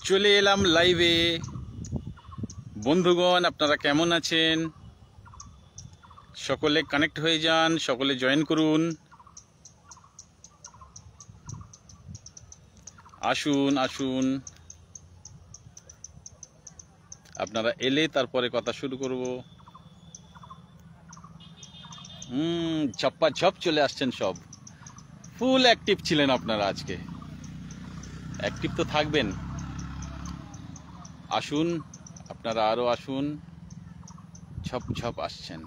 চলে এলাম লাইভে। বন্ধুগণ, আপনারা কেমন আছেন? সকলে কানেক্ট হয়ে যান, সকলে জয়েন করুন। আসুন আসুন, আপনারা এলে তারপরে কথা শুরু করব। ঝপ্পা ঝপ চলে আসছেন সব। ফুল অ্যাক্টিভ ছিলেন আপনারা আজকে। অ্যাক্টিভ তো থাকবেন। আসুন, আপনারা আরো আসুন। ঝপ ঝপ আসছেন।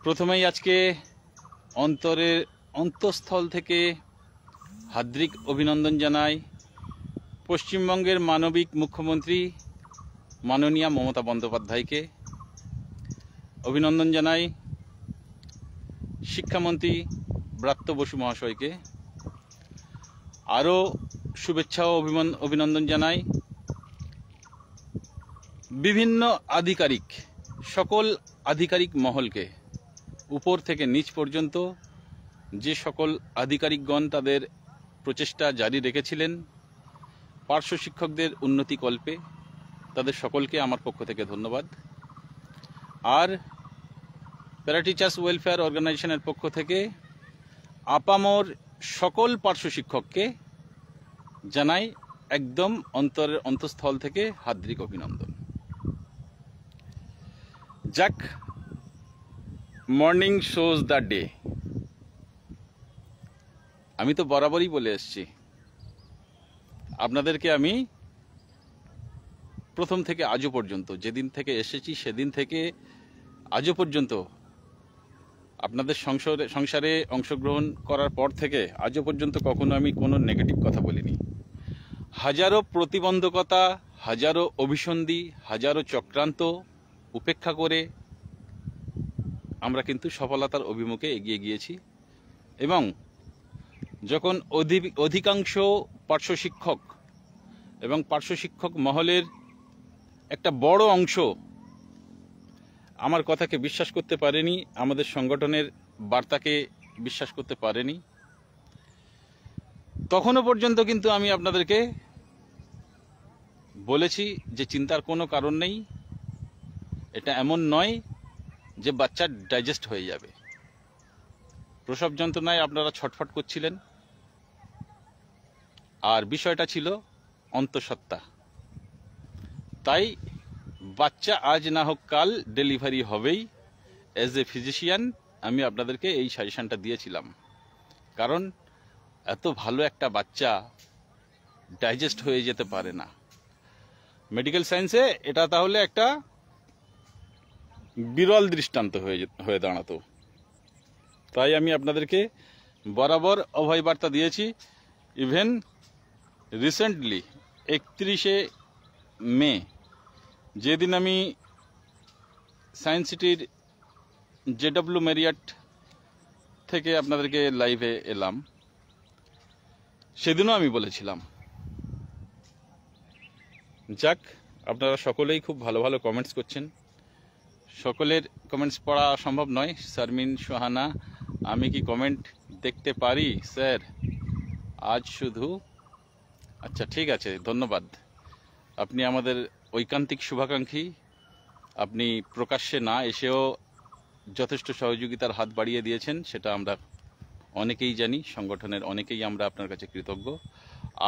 প্রথমেই আজকে অন্তঃস্থল থেকে হার্দিক অভিনন্দন জানাই পশ্চিমবঙ্গের মানবিক মুখ্যমন্ত্রী মাননীয়া মমতা বন্দ্যোপাধ্যায়কে। অভিনন্দন জানাই শিক্ষামন্ত্রী ব্রাত্য বসু মহাশয়কে। আরও শুভেচ্ছা ও অভিনন্দন জানাই বিভিন্ন আধিকারিক, সকল আধিকারিক মহলকে, উপর থেকে নিচ পর্যন্ত যে সকল আধিকারিকগণ তাদের প্রচেষ্টা জারি রেখেছিলেন পার্শ্ব শিক্ষকদের উন্নতি কল্পে, তাদের সকলকে আমার পক্ষ থেকে ধন্যবাদ। আর প্যারা টিচার্স ওয়েলফেয়ার অর্গানাইজেশনের পক্ষ থেকে আপামর সকল পার্শ্ব শিক্ষককে জানাই একদম অন্তঃস্থল থেকে হার্দিক অভিনন্দন। যাক, মর্নিং শোজ দ্য ডে। আমি তো বরাবরই বলে এসছি, আপনাদেরকে আমি প্রথম থেকে আজও পর্যন্ত, যেদিন থেকে এসেছি সেদিন থেকে আজও পর্যন্ত, আপনাদের সংসারে অংশগ্রহণ করার পর থেকে আজও পর্যন্ত কখনো আমি কোনো নেগেটিভ কথা বলিনি। হাজারো প্রতিবন্ধকতা, হাজারো অভিসন্ধি, হাজারো চক্রান্ত উপেক্ষা করে আমরা কিন্তু সফলতার অভিমুখে এগিয়ে গিয়েছি। এবং যখন অধিকাংশ পার্শ্ব শিক্ষক এবং পার্শ্ব শিক্ষক মহলের একটা বড় অংশ আমার কথাকে বিশ্বাস করতে পারেনি, আমাদের সংগঠনের বার্তাকে বিশ্বাস করতে পারেনি, তখনও পর্যন্ত কিন্তু আমি আপনাদেরকে বলেছি যে চিন্তার কোনো কারণ নেই। এটা এমন নয় যে বাচ্চা ডাইজেস্ট হয়ে যাবে। প্রসব যন্ত্রণায় আপনারা ছটফট করছিলেন, আর বিষয়টা ছিল অন্তঃসত্ত্বা। তাই বাচ্চা আজ না হোক কাল ডেলিভারি হবেই। অ্যাজ এ ফিজিশিয়ান আমি আপনাদেরকে এই সাজেশনটা দিয়েছিলাম, কারণ এত ভালো একটা বাচ্চা ডাইজেস্ট হয়ে যেতে পারে না। মেডিকেল সায়েন্সে এটা তাহলে একটা বিরল দৃষ্টান্ত হয়ে দাঁড়াতো। তাই আমি আপনাদেরকে বরাবর অভয় বার্তা দিয়েছি। ইভেন রিসেন্টলি 31শে মে, যেদিন আমি সায়েন্স সিটির JW ম্যারিয়ট থেকে আপনাদেরকে লাইভে এলাম, সেদিনও আমি বলেছিলাম। যাক, আপনারা সকলেই খুব ভালো ভালো কমেন্টস করছেন। সকলের কমেন্টস পড়া সম্ভব নয়। শারমিন সোহানা, আমি কি কমেন্ট দেখতে পারি স্যার আজ শুধু? আচ্ছা, ঠিক আছে, ধন্যবাদ। আপনি আমাদের ঐকান্তিক শুভাকাঙ্ক্ষী। আপনি প্রকাশ্যে না এসেও যথেষ্ট সহযোগিতার হাত বাড়িয়ে দিয়েছেন, সেটা আমরা অনেকেই জানি। সংগঠনের অনেকেই আমরা আপনার কাছে কৃতজ্ঞ।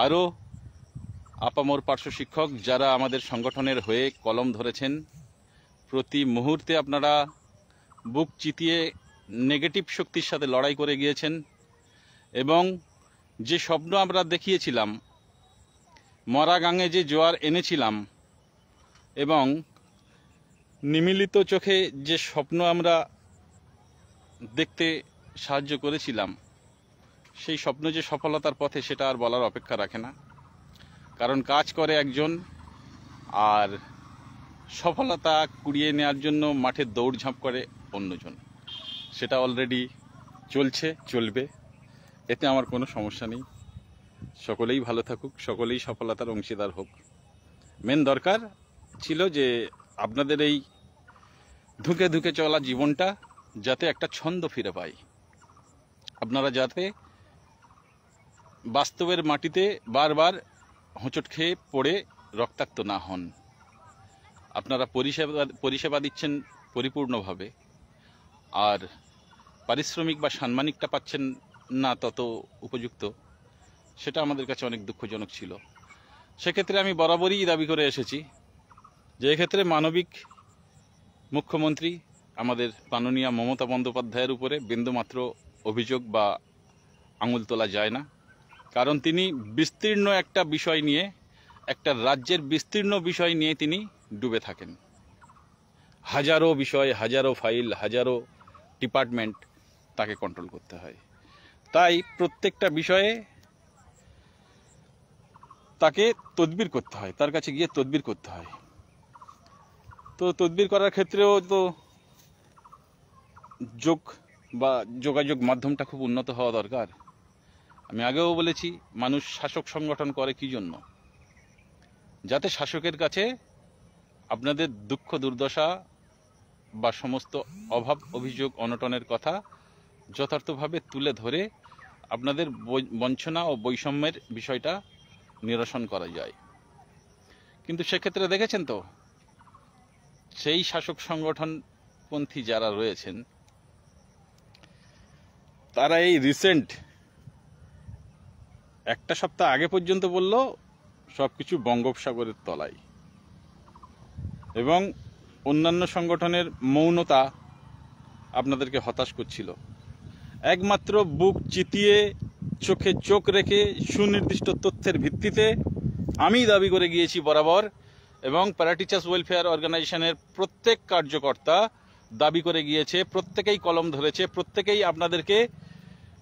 আরও আপামর পার্শ্ব শিক্ষক যারা আমাদের সংগঠনের হয়ে কলম ধরেছেন, প্রতি মুহূর্তে আপনারা বুক চিতিয়ে নেগেটিভ শক্তির সাথে লড়াই করে গিয়েছেন। এবং যে স্বপ্ন আমরা দেখিয়েছিলাম, মরা গাঙে যে জোয়ার এনেছিলাম, এবং নিমিলিত চোখে যে স্বপ্ন আমরা দেখতে সাহায্য করেছিলাম, সেই স্বপ্ন যে সফলতার পথে, সেটা আর বলার অপেক্ষা রাখে না। কারণ কাজ করে একজন, আর সফলতা কুড়িয়ে নেওয়ার জন্য মাঠে দৌড়ঝাঁপ করে অন্যজন। সেটা অলরেডি চলছে, চলবে। এতে আমার কোনো সমস্যা নেই। সকলেই ভালো থাকুক, সকলেই সফলতার অংশীদার হোক। মেন দরকার ছিল যে আপনাদের এই ধুকে ধুকে চলা জীবনটা যাতে একটা ছন্দ ফিরে পায়, আপনারা যাতে বাস্তবের মাটিতে বারবার হোঁচট খেয়ে পড়ে রক্তাক্ত না হন। আপনারা পরিষেবা দিচ্ছেন পরিপূর্ণভাবে, আর পারিশ্রমিক বা সাম্মানিকটা পাচ্ছেন না তত উপযুক্ত, সেটা আমাদের কাছে অনেক দুঃখজনক ছিল। সেক্ষেত্রে আমি বরাবরই দাবি করে এসেছি যে এক্ষেত্রে মানবিক মুখ্যমন্ত্রী আমাদের মাননীয় মমতা বন্দ্যোপাধ্যায়ের উপরে বিন্দুমাত্র অভিযোগ বা আঙুল তোলা যায় না, কারণ তিনি বিস্তীর্ণ একটা বিষয় নিয়ে, একটা রাজ্যের বিস্তীর্ণ বিষয় নিয়ে তিনি ডুবে থাকেন। হাজারো বিষয়, হাজারো ফাইল, হাজারো ডিপার্টমেন্ট তাকে কন্ট্রোল করতে হয়। তাই প্রত্যেকটা বিষয়ে তাকে তদবির করতে হয়, তার কাছে গিয়ে তদবির করতে হয়। তো তদবির করার ক্ষেত্রেও তো যোগাযোগ মাধ্যমটা খুব উন্নত হওয়া দরকার। আমি আগেও বলেছি, মানুষ শাসক সংগঠন করে কি জন্য? যাতে শাসকের কাছে আপনাদের দুঃখ দুর্দশা বা সমস্ত অভাব অভিযোগ অনটনের কথা যথার্থভাবে তুলে ধরে আপনাদের বঞ্চনা ও বৈষম্যের বিষয়টা নিরসন করা যায়। কিন্তু সেক্ষেত্রে দেখেছেন তো, সেই শাসক সংগঠনপন্থী যারা রয়েছেন তারা এই রিসেন্ট একটা সপ্তাহ আগে পর্যন্ত বলল সবকিছু বঙ্গোপসাগরের তলায়, এবং অন্যান্য সংগঠনের মৌনতা আপনাদেরকে হতাশ করছিল। একমাত্র বুক চিতিয়ে চোখে চোখ রেখে সুনির্দিষ্ট তথ্যের ভিত্তিতে আমি দাবি করে গিয়েছি বরাবর, এবং প্যারা টিচার্স ওয়েলফেয়ার অর্গানাইজেশনের প্রত্যেক কার্যকর্তা দাবি করে গিয়েছে, প্রত্যেকেই কলম ধরেছে, প্রত্যেকেই আপনাদেরকে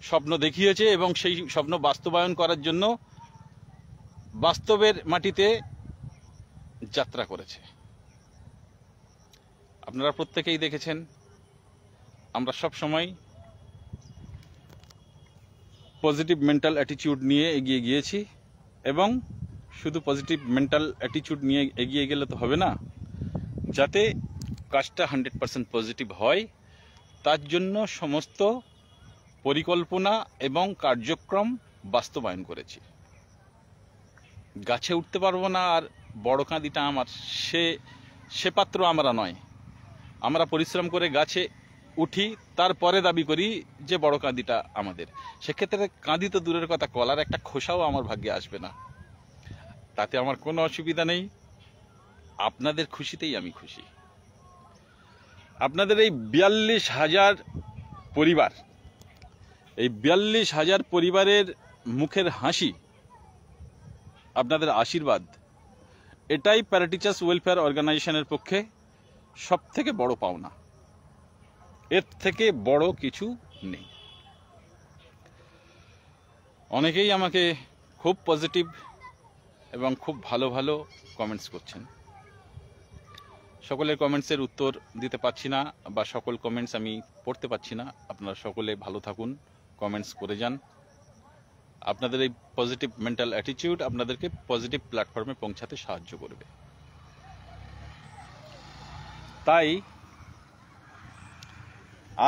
স্বপ্ন দেখিয়েছে এবং সেই স্বপ্ন বাস্তবায়ন করার জন্য বাস্তবের মাটিতে যাত্রা করেছে। আপনারা প্রত্যেকেই দেখেছেন আমরা সব সময় পজিটিভ মেন্টাল অ্যাটিটিউড নিয়ে এগিয়ে গিয়েছি, এবং শুধু পজিটিভ মেন্টাল অ্যাটিটিউড নিয়ে এগিয়ে গেলে তো হবে না, যাতে কাজটা 100% পজিটিভ হয় তার জন্য সমস্ত পরিকল্পনা এবং কার্যক্রম বাস্তবায়ন করেছি। গাছে উঠতে পারবো না আর বড় কাঁদিটা আমার, সে পাত্র আমরা নয়। আমরা পরিশ্রম করে গাছে উঠি, তারপরে দাবি করি যে বড় কাঁদিটা আমাদের। সেক্ষেত্রে কাঁদি তো দূরের কথা, কলার একটা খোসাও আমার ভাগ্যে আসবে না, তাতে আমার কোনো অসুবিধা নেই। আপনাদের খুশিতেই আমি খুশি। আপনাদের এই 42,000 পরিবার, এই 42,000 পরিবারের মুখের হাসি, আপনাদের আশীর্বাদ, এটাই প্যারা টিচার্স ওয়েলফেয়ার অর্গানাইজেশনের পক্ষে সব থেকে বড় পাওনা। এর থেকে বড় কিছু নেই। অনেকেই আমাকে খুব পজিটিভ এবং খুব ভালো ভালো কমেন্টস করছেন। সকলের কমেন্টসের উত্তর দিতে পারছি না, বা সকল কমেন্টস আমি পড়তে পারছি না। আপনারা সকলে ভালো থাকুন, কমেন্টস করে যান। আপনাদের এই পজিটিভ মেন্টাল অ্যাটিটিউড আপনাদেরকে পজিটিভ প্ল্যাটফর্মে পৌঁছাতে সাহায্য করবে। তাই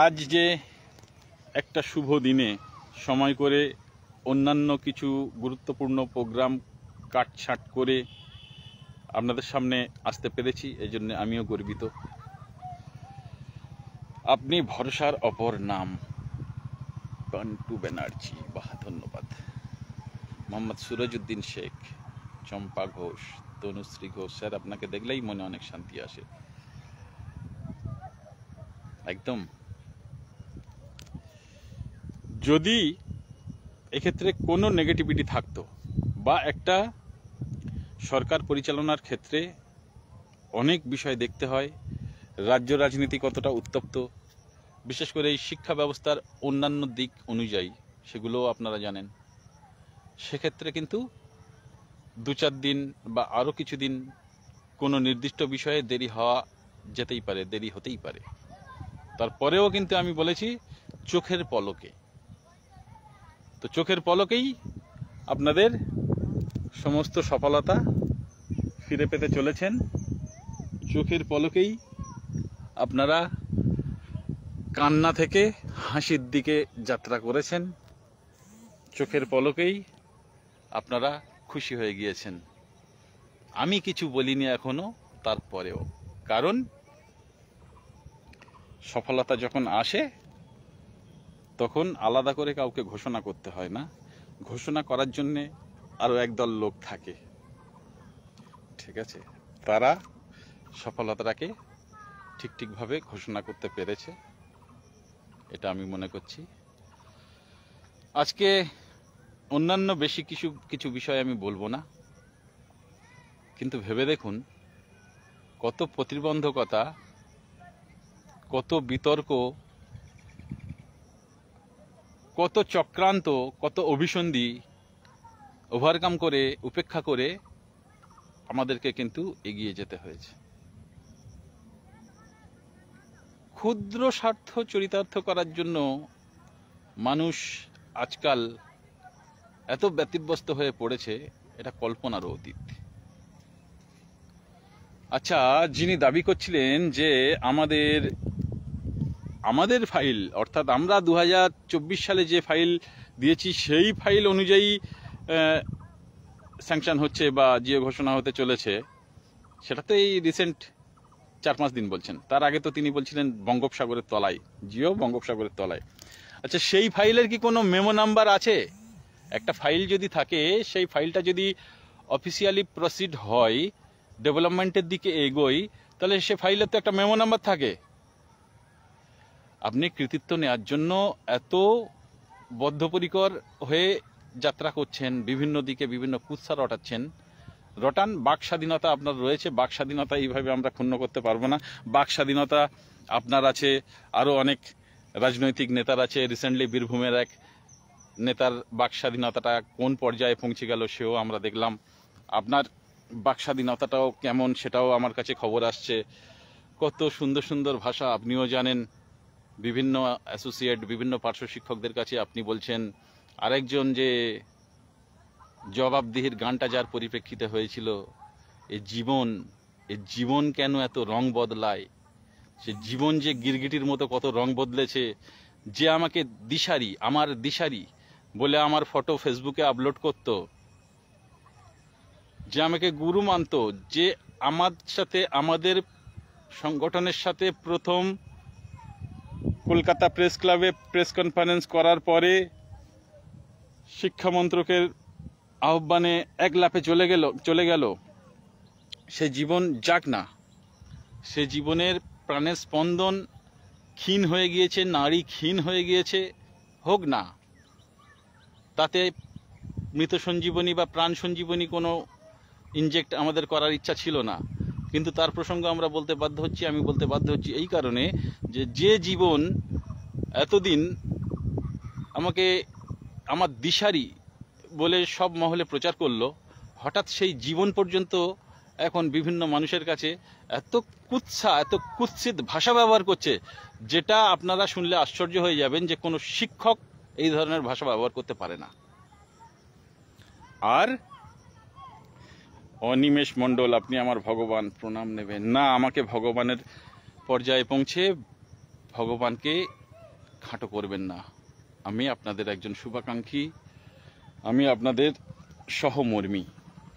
আজ যে একটা শুভ দিনে সময় করে অন্যান্য কিছু গুরুত্বপূর্ণ প্রোগ্রাম কাটছাঁট করে আপনাদের সামনে আসতে পেরেছি, এই জন্য আমিও গর্বিত। আপনি ভরসার অপর নাম, বান্টু ব্যানার্জি, বাহ, ধন্যবাদ। মোহাম্মদ সুরজউদ্দিন শেখ, চম্পা ঘোষ, তনুশ্রী ঘোষ, স্যার আপনাকে দেখলেই মনে অনেক শান্তি আসে। একদম। যদি এক্ষেত্রে কোনো নেগেটিভিটি থাকতো, বা একটা সরকার পরিচালনার ক্ষেত্রে অনেক বিষয় দেখতে হয়, রাজ্য রাজনীতি কতটা উত্তপ্ত, বিশেষ করে এই শিক্ষা ব্যবস্থার অন্যান্য দিক অনুযায়ী, সেগুলোও আপনারা জানেন। সেক্ষেত্রে কিন্তু 2-4 দিন বা আরও কিছুদিন কোনো নির্দিষ্ট বিষয়ে দেরি হওয়া যেতেই পারে, দেরি হতেই পারে। তারপরেও কিন্তু আমি বলেছি চোখের পলকে। তো চোখের পলকেই আপনাদের সমস্ত সফলতা ফিরে পেতে চলেছেন। চোখের পলকেই আপনারা কান্না থেকে হাসির দিকে যাত্রা করেছেন। চোখের পলকেই আপনারা খুশি হয়ে গিয়েছেন। আমি কিছু বলিনি এখনো, তারপরেও, কারণ সফলতা যখন আসে তখন আলাদা করে কাউকে ঘোষণা করতে হয় না, ঘোষণা করার জন্যে আরও একদল লোক থাকে, ঠিক আছে? তারা সফলতাটাকে ঠিকভাবে ঘোষণা করতে পেরেছে, এটা আমি মনে করছি। আজকে অন্যান্য বেশি কিছু বিষয় আমি বলবো না, কিন্তু ভেবে দেখুন কত প্রতিবন্ধকতা, কত বিতর্ক, কত চক্রান্ত, কত অভিসন্ধি ওভারকাম করে, উপেক্ষা করে আমাদেরকে কিন্তু এগিয়ে যেতে হয়েছে। ক্ষুদ্র স্বার্থ চরিতার্থ করার জন্য মানুষ আজকাল এত ব্যতিব্যস্ত হয়ে পড়েছে, এটা কল্পনারও অতীত। আচ্ছা, যিনি দাবি করছিলেন যে আমাদের ফাইল, অর্থাৎ আমরা 2024 সালে যে ফাইল দিয়েছি সেই ফাইল অনুযায়ী স্যাংশন হচ্ছে বা জিও ঘোষণা হতে চলেছে, সেটা তো এই রিসেন্ট 4-5 দিন বলছেন। তার আগে তো তিনি বলছিলেন বঙ্গোপসাগরের তলায়, জিও বঙ্গোপসাগরের তলায়। আচ্ছা, সেই ফাইলের কি কোনো মেমো নাম্বার আছে? একটা ফাইল যদি থাকে, সেই ফাইলটা যদি অফিসিয়ালি প্রসিড হয়, ডেভেলপমেন্টের দিকে এগোই, তাহলে সে ফাইলের তো একটা মেমো নাম্বার থাকে। আপনি কৃতিত্ব নেওয়ার জন্য এত বদ্ধপরিকর হয়ে যাত্রা করছেন, বিভিন্ন দিকে বিভিন্ন কুৎসা রটান। বাক স্বাধীনতা আপনার রয়েছে, বাক স্বাধীনতা এইভাবে আমরা ক্ষুণ্ণ করতে পারবো না। বাক স্বাধীনতা আপনার আছে, আরও অনেক রাজনৈতিক নেতার আছে। রিসেন্টলি বীরভূমের এক নেতার বাক স্বাধীনতাটা কোন পর্যায়ে পৌঁছে গেল সেও আমরা দেখলাম। আপনার বাক স্বাধীনতাটাও কেমন সেটাও আমার কাছে খবর আসছে। কত সুন্দর সুন্দর ভাষা আপনিও জানেন, বিভিন্ন অ্যাসোসিয়েট, বিভিন্ন পার্শ্ব শিক্ষকদের কাছে আপনি বলছেন। আরেকজন যে জবাবদিহির গানটা যার পরিপ্রেক্ষিতে হয়েছিল, এই জীবন কেন এত রং বদলায়, সে জীবন যে গিরগিটির মতো কত রং বদলেছে, যে আমাকে আমার দিশারি বলে আমার ফটো ফেসবুকে আপলোড করত, যে আমাকে গুরু মানত, যে আমাদের সংগঠনের সাথে প্রথম কলকাতা প্রেস ক্লাবে প্রেস কনফারেন্স করার পরে শিক্ষা মন্ত্রকের আহ্বানে এক লাফে চলে গেল, সে জীবন যাক না, সে জীবনের প্রাণের স্পন্দন ক্ষীণ হয়ে গিয়েছে, নাড়ি ক্ষীণ হয়ে গিয়েছে, হোক না। তাতে মৃত সঞ্জীবনী বা প্রাণ সঞ্জীবনী কোনো ইনজেক্ট আমাদের করার ইচ্ছা ছিল না, কিন্তু তার প্রসঙ্গ আমরা বলতে বাধ্য হচ্ছি। আমি বলতে বাধ্য হচ্ছি এই কারণে যে জীবন এতদিন আমাকে আমার দিশারি বলে সব মহলে প্রচার করলো, হঠাৎ সেই জীবন পর্যন্ত এখন বিভিন্ন মানুষের কাছে এত কুৎসিত ভাষা ব্যবহার করছে, যেটা আপনারা শুনলে আশ্চর্য হয়ে যাবেন যে কোনো শিক্ষক এই ধরনের ভাষা ব্যবহার করতে পারে না। আর অনিমেষ মণ্ডল, আপনি আমার ভগবান, প্রণাম নেবেন না। আমাকে ভগবানের পর্যায়ে পৌঁছে ভগবানকে খাটো করবেন না। আমি আপনাদের একজন শুভাকাঙ্ক্ষী, আমি আপনাদের সহমর্মী,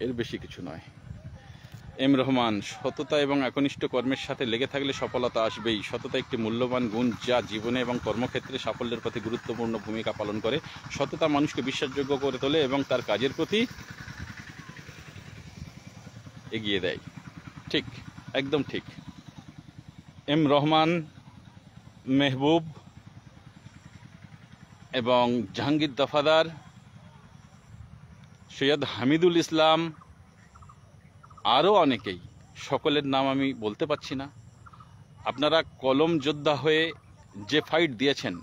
এর বেশি কিছু নয়। এম রহমান, সততা এবং একনিষ্ঠ কর্মের সাথে লেগে থাকলে সফলতা আসবেই। সততা একটি মূল্যবান গুণ যা জীবনে এবং কর্মক্ষেত্রে সাফল্যের পথে গুরুত্বপূর্ণ ভূমিকা পালন করে। সততা মানুষকে বিশ্বাসযোগ্য করে তোলে এবং তার কাজের প্রতি এগিয়ে দেয়। ঠিক, একদম ঠিক। এম রহমান, মেহবুব এবং জাহাঙ্গীর দফাদার, সৈয়দ হামিদুল ইসলাম, আরও অনেকেই, সকলের নাম আমি বলতে পারছি না। আপনারা কলম যোদ্ধা হয়ে যে ফাইট দিয়েছেন,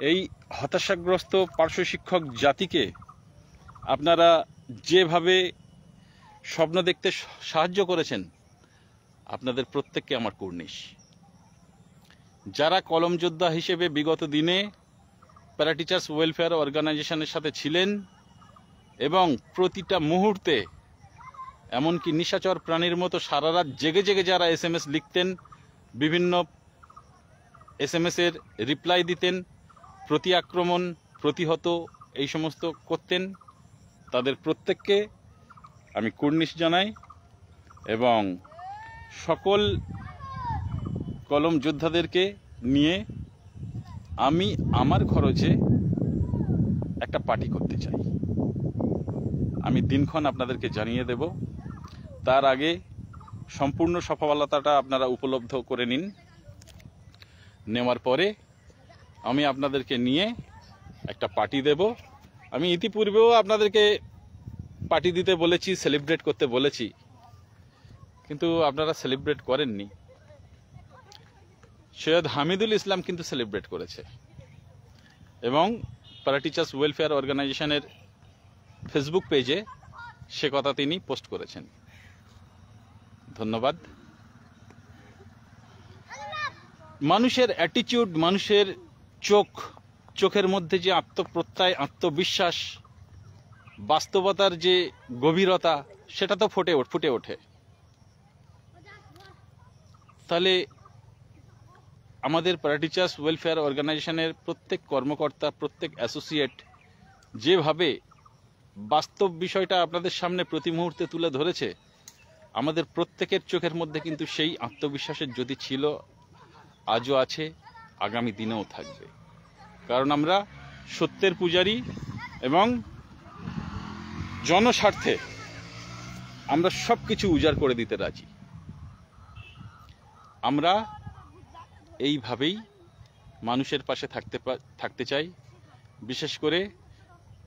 এই হতাশাগ্রস্ত পার্শ্ব শিক্ষক জাতিকে আপনারা যেভাবে স্বপ্ন দেখতে সাহায্য করেছেন, আপনাদের প্রত্যেককে আমার কুর্নিশ। যারা কলম যোদ্ধা হিসেবে বিগত দিনে প্যারা টিচার্স ওয়েলফেয়ার অর্গানাইজেশনের সাথে ছিলেন এবং প্রতিটা মুহূর্তে, এমনকি নিশাচর প্রাণীর মতো সারা রাত জেগে জেগে যারা SMS লিখতেন, বিভিন্ন SMS-এর রিপ্লাই দিতেন, প্রতি আক্রমণ, প্রতিহত এই সমস্ত করতেন, তাদের প্রত্যেককে আমি কুর্নিশ জানাই এবং সকল কলম যোদ্ধাদেরকে নিয়ে আমি আমার খরচে একটা পার্টি করতে চাই। আমি দিনক্ষণ আপনাদেরকে জানিয়ে দেব। তার আগে সম্পূর্ণ সফলতাটা আপনারা উপলব্ধ করে নিন। নেওয়ার পরে আমি আপনাদেরকে নিয়ে একটা পার্টি দেব। আমি ইতিপূর্বেও আপনাদেরকে পার্টি দিতে বলেছি, সেলিব্রেট করতে বলেছি, কিন্তু আপনারা সেলিব্রেট করেননি। সৈয়দ হামিদুল ইসলাম কিন্তু সেলিব্রেট করেছে এবং প্যারা টিচার্স ওয়েলফেয়ার অর্গানাইজেশনের ফেসবুক পেজে সে কথা তিনি পোস্ট করেছেন। ধন্যবাদ। মানুষের অ্যাটিটিউড, মানুষের চোখের মধ্যে যে আত্মপ্রত্যয়, আত্মবিশ্বাস, বাস্তবতার যে গভীরতা, সেটা তো ফুটে ওঠে। তাহলে আমাদের প্যারা টিচার্স ওয়েলফেয়ার অর্গানাইজেশনের প্রত্যেক কর্মকর্তা, প্রত্যেক অ্যাসোসিয়েট যেভাবে বাস্তব বিষয়টা আপনাদের সামনে প্রতি মুহূর্তে তুলে ধরেছে, আমাদের প্রত্যেকের চোখের মধ্যে কিন্তু সেই আত্মবিশ্বাসের জ্যোতি ছিল, আজও আছে, আগামী দিনেও থাকবে। কারণ আমরা সত্যের পূজারী এবং জনস্বার্থে আমরা সব কিছু উজাড় করে দিতে রাজি। আমরা এইভাবেই মানুষের পাশে থাকতে চাই। বিশেষ করে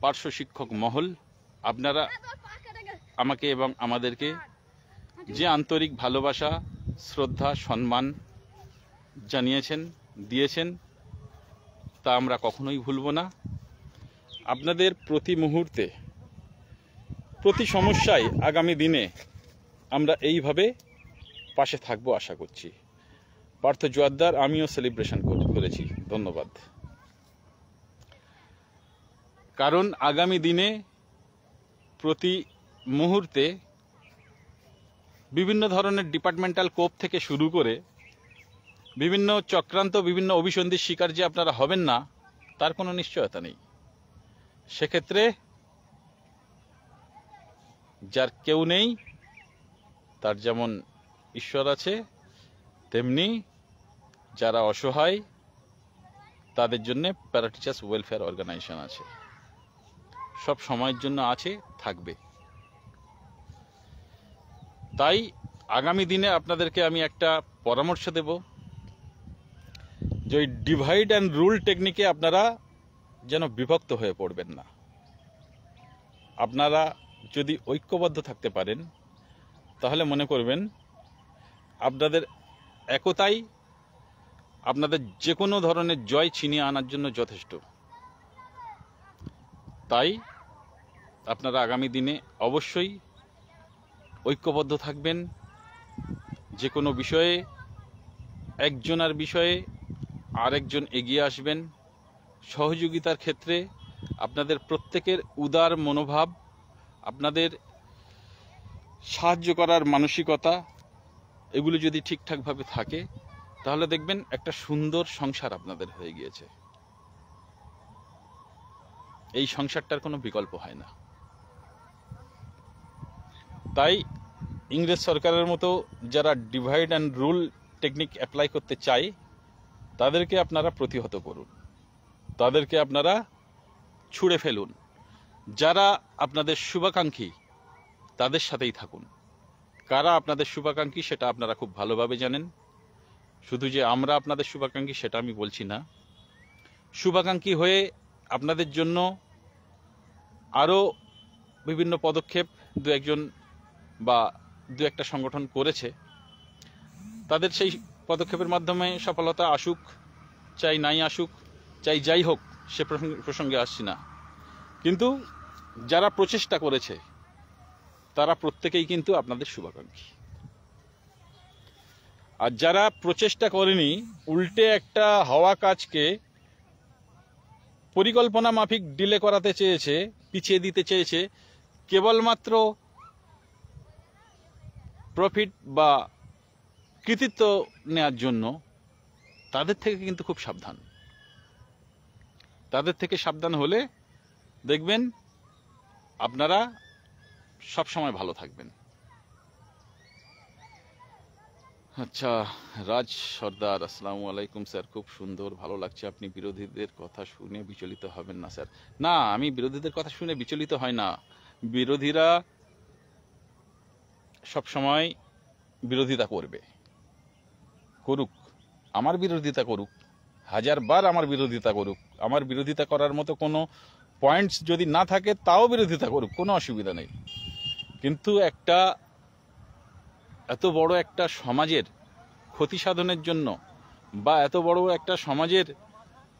পার্শ্ব শিক্ষক মহল, আপনারা আমাকে এবং আমাদেরকে যে আন্তরিক ভালোবাসা, শ্রদ্ধা, সম্মান জানিয়েছেন, দিয়েছেন, তা আমরা কখনোই ভুলব না। আপনাদের প্রতি মুহূর্তে, প্রতি সমস্যায় আগামী দিনে আমরা এইভাবে পাশে থাকবো আশা করছি। পার্থ জোয়ারদার, আমিও সেলিব্রেশন করেছি। ধন্যবাদ। কারণ আগামী দিনে প্রতি মুহূর্তে বিভিন্ন ধরনের ডিপার্টমেন্টাল কোপ থেকে শুরু করে বিভিন্ন চক্রান্ত, বিভিন্ন অভিসন্ধির শিকার যে আপনারা হবেন না, তার কোনো নিশ্চয়তা নেই। সেক্ষেত্রে যার কেউ নেই, তার যেমন ঈশ্বর আছে, তেমনি যারা অসহায় তাদের জন্য প্যারা টিচার্স ওয়েলফেয়ার অর্গানাইজেশন আছে, সব সময়ের জন্য আছে, থাকবে। তাই আগামী দিনে আপনাদেরকে আমি একটা পরামর্শ দেব যে ওই ডিভাইড অ্যান্ড রুল টেকনিকে আপনারা যেন বিভক্ত হয়ে পড়বেন না। আপনারা যদি ঐক্যবদ্ধ থাকতে পারেন, তাহলে মনে করবেন আপনাদের একতাই আপনাদের যে কোনো ধরনের জয় ছিনিয়ে আনার জন্য যথেষ্ট। তাই আপনারা আগামী দিনে অবশ্যই ঐক্যবদ্ধ থাকবেন। যে কোনো বিষয়ে একজনের বিষয়ে আরেকজন এগিয়ে আসবেন। সহযোগিতার ক্ষেত্রে আপনাদের প্রত্যেকের উদার মনোভাব, আপনাদের সাহায্য করার মানসিকতা, এগুলো যদি ঠিকঠাকভাবে থাকে, তাহলে দেখবেন একটা সুন্দর সংসার আপনাদের হয়ে গিয়েছে। এই সংসারটার কোনো বিকল্প হয় না। তাই ইংরেজ সরকারের মতো যারা divide and rule technique apply করতে চায়, তাদেরকে আপনারা প্রতিহত করুন, তাদেরকে আপনারা ছুঁড়ে ফেলুন। যারা আপনাদের শুভাকাঙ্ক্ষী, তাদের সাথেই থাকুন। কারা আপনাদের শুভাকাঙ্ক্ষী সেটা আপনারা খুব ভালোভাবে জানেন। শুধু যে আমরা আপনাদের শুভাকাঙ্ক্ষী সেটা আমি বলছি না। শুভাকাঙ্ক্ষী হয়ে আপনাদের জন্য আরও বিভিন্ন পদক্ষেপ দু একজন বা দু একটা সংগঠন করেছে। তাদের সেই পদক্ষেপের মাধ্যমে সফলতা আসুক, চাই নাই আসুক, চাই যাই হোক, সে প্রসঙ্গে আসছি না। কিন্তু যারা প্রচেষ্টা করেছে তারা প্রত্যেকেই কিন্তু আপনাদের শুভাকাঙ্ক্ষী। আর যারা প্রচেষ্টা করেনি, উল্টে একটা হওয়া কাজকে পরিকল্পনা মাফিক ডিলে করাতে চেয়েছে, পিছিয়ে দিতে চেয়েছে, কেবলমাত্র প্রফিট বা কৃতিত্ব নেওয়ার জন্য, তাদের থেকে কিন্তু খুব সাবধান। তাদের থেকে সাবধান হলে দেখবেন আপনারা সব সময় ভালো থাকবেন। আচ্ছা, রাজ সর্দার, আসসালামু আলাইকুম স্যার, খুব সুন্দর, ভালো লাগছে। আপনি বিরোধীদের কথা শুনে বিচলিত হবেন না স্যার। না, আমি বিরোধীদের কথা শুনে বিচলিত হয় না। বিরোধীরা সব সময় বিরোধিতা করবে, করুক, আমার বিরোধিতা করুক, হাজারবার আমার বিরোধিতা করুক। আমার বিরোধিতা করার মতো কোনো পয়েন্টস যদি না থাকে তাও বিরোধিতা করুক, কোনো অসুবিধা নেই। কিন্তু একটা এত বড় একটা সমাজের ক্ষতি সাধনের জন্য বা এত বড় একটা সমাজের